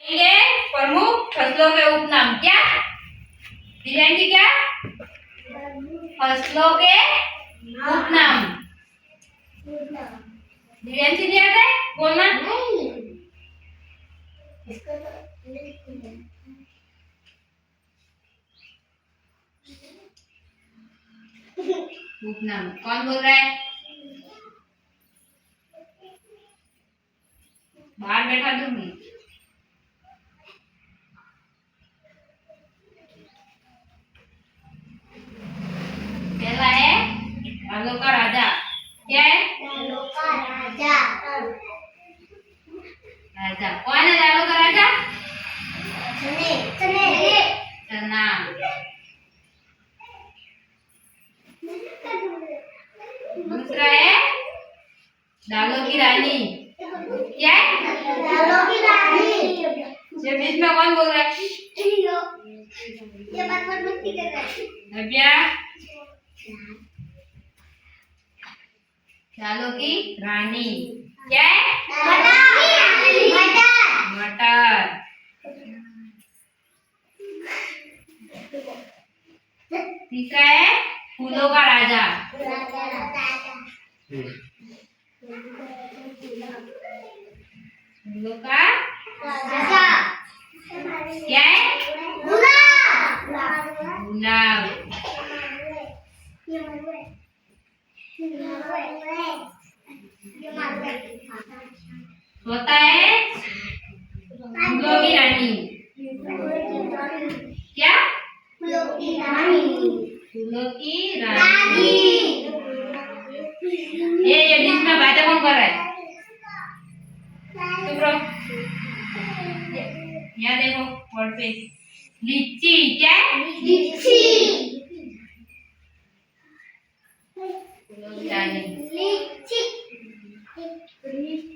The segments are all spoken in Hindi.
के प्रमुख फसलों के उपनाम क्या? दिव्यांग जी क्या? फसलों के उपनाम। दिव्यांग जी याद है बोलना? उपनाम कौन बोल रहा है? बाहर बैठा दूंगी। पहला है दालों का राजा। क्या है? दालों का राजा। राजा कौन है? दालों का राजा चने। चना। दूसरा है दालों की रानी। क्या है? दालों की रानी। ये बीच में कौन बोल रहा है? ये बात मस्ती कर रहा है। नव्या दालों की रानी। क्या है? मटर। तीसरा है फूलों का राजा। फूलों का राजा। क्या है? गुलाब। गुलाब। होता है फूलों की रानी। क्या? फूलों की रानी। फूलों की रानी। ये बीच में बातें कौन कर रहा है? चुप रहो। यहाँ देखो बोर्ड पे लीची। क्या है? लीची। फूलों की रानी। लीची।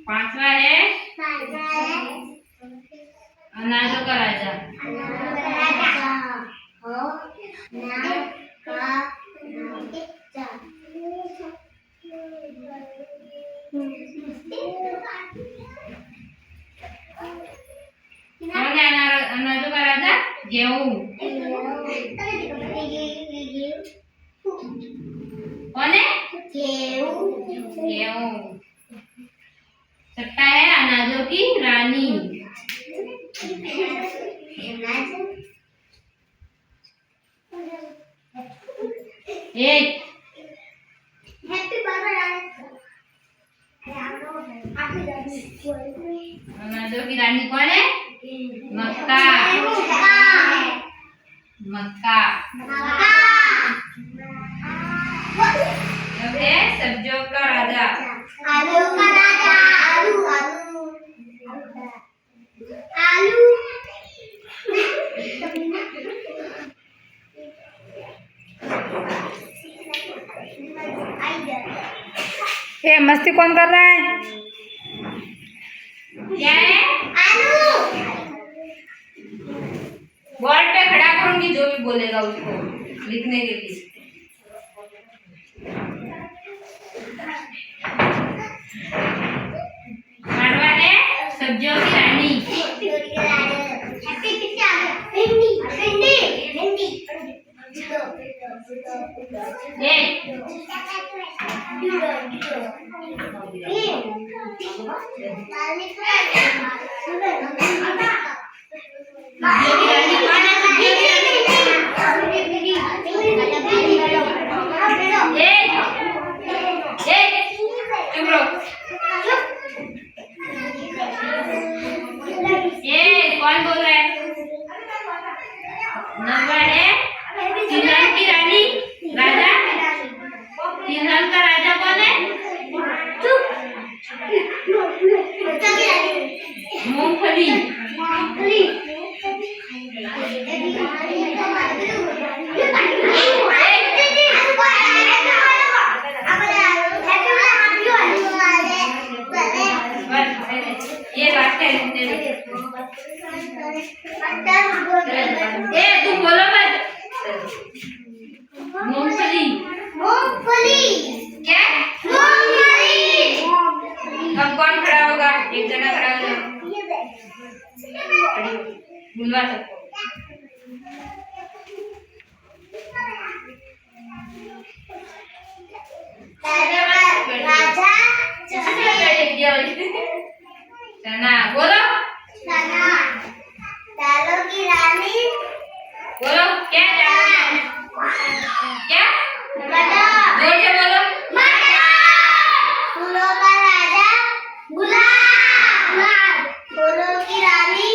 पांचवा है अनाजों का राजा। कौन है अनाजों का राजा? गेहूं। कौन है? गेहूं। छठा है अनाजों की रानी। एक अनाजों की रानी कौन है? मक्का। मक्का। अब है सब्जियों का राजा। आलू का राजा। आलू। ये मस्ती कौन कर रहा है? क्या है? आलू। बोर्ड पे खड़ा करूंगी जो भी बोलेगा उसको लिखने के लिए। आठवां है सब्जियों की रानी। कौन बोल रहा है? नंबर है तीन रंग की रानी राजा। तीन रंग का राजा कौन है? मूंगफली। ये बात है तुम बोलो मत। मूंगफली। क्या? अब कौन खड़ा होगा? एक जना खड़ा हो जाओ। बुलवा सकते हो। राजा चना बोलो। चना दालों की रानी बोलो क्या जानना क्या मटर जोर से बोलो। फूलों का राजा गुलाब फूलों की रानी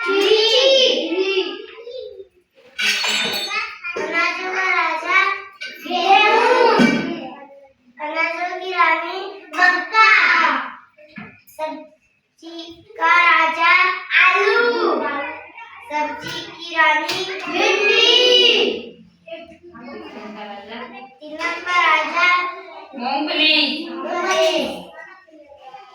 चीनी अनाजों का राजा गेहूं अनाजों की रानी मक्का सब्जी का राजा आलू सब्जी की रानी भिंडी तिलक का राजा मूंगफली मूंगफली